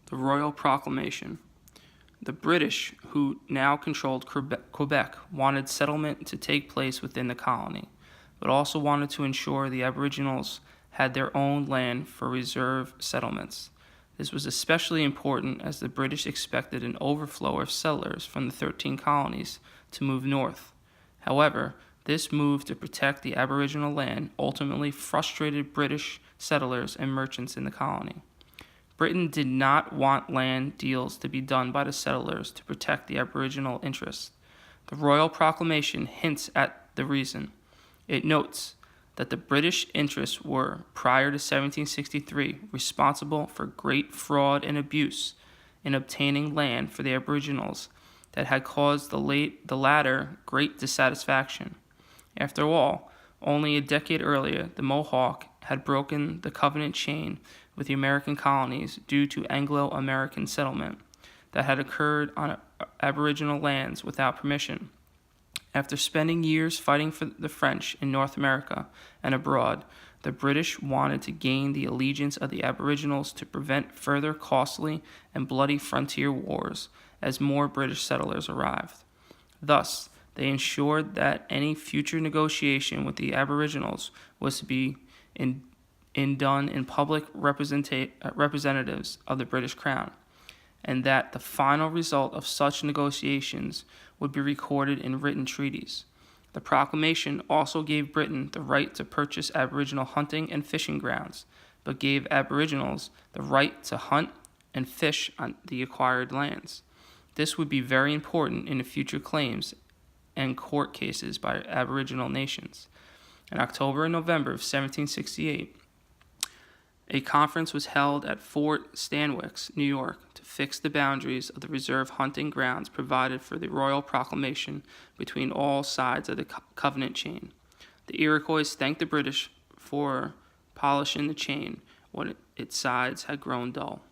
The Royal Proclamation. The British, who now controlled Quebec, wanted settlement to take place within the colony, but also wanted to ensure the Aboriginals had their own land for reserve settlements. This was especially important as the British expected an overflow of settlers from the 13 colonies to move north. However, this move to protect the Aboriginal land ultimately frustrated British settlers and merchants in the colony. Britain did not want land deals to be done by the settlers to protect the Aboriginal interests. The Royal Proclamation hints at the reason. It notes that the British interests were, prior to 1763, responsible for great fraud and abuse in obtaining land for the Aboriginals that had caused the latter great dissatisfaction. After all, only a decade earlier, the Mohawk had broken the covenant chain with the American colonies due to Anglo-American settlement that had occurred on Aboriginal lands without permission. After spending years fighting for the French in North America and abroad, the British wanted to gain the allegiance of the Aboriginals to prevent further costly and bloody frontier wars as more British settlers arrived. Thus, they ensured that any future negotiation with the Aboriginals was to be done in public representatives of the British Crown, and that the final result of such negotiations would be recorded in written treaties. The proclamation also gave Britain the right to purchase Aboriginal hunting and fishing grounds, but gave Aboriginals the right to hunt and fish on the acquired lands. This would be very important in the future claims and court cases by Aboriginal nations. In October and November of 1768, a conference was held at Fort Stanwix, New York, to fix the boundaries of the reserve hunting grounds provided for the Royal Proclamation between all sides of the covenant chain. The Iroquois thanked the British for polishing the chain when its sides had grown dull.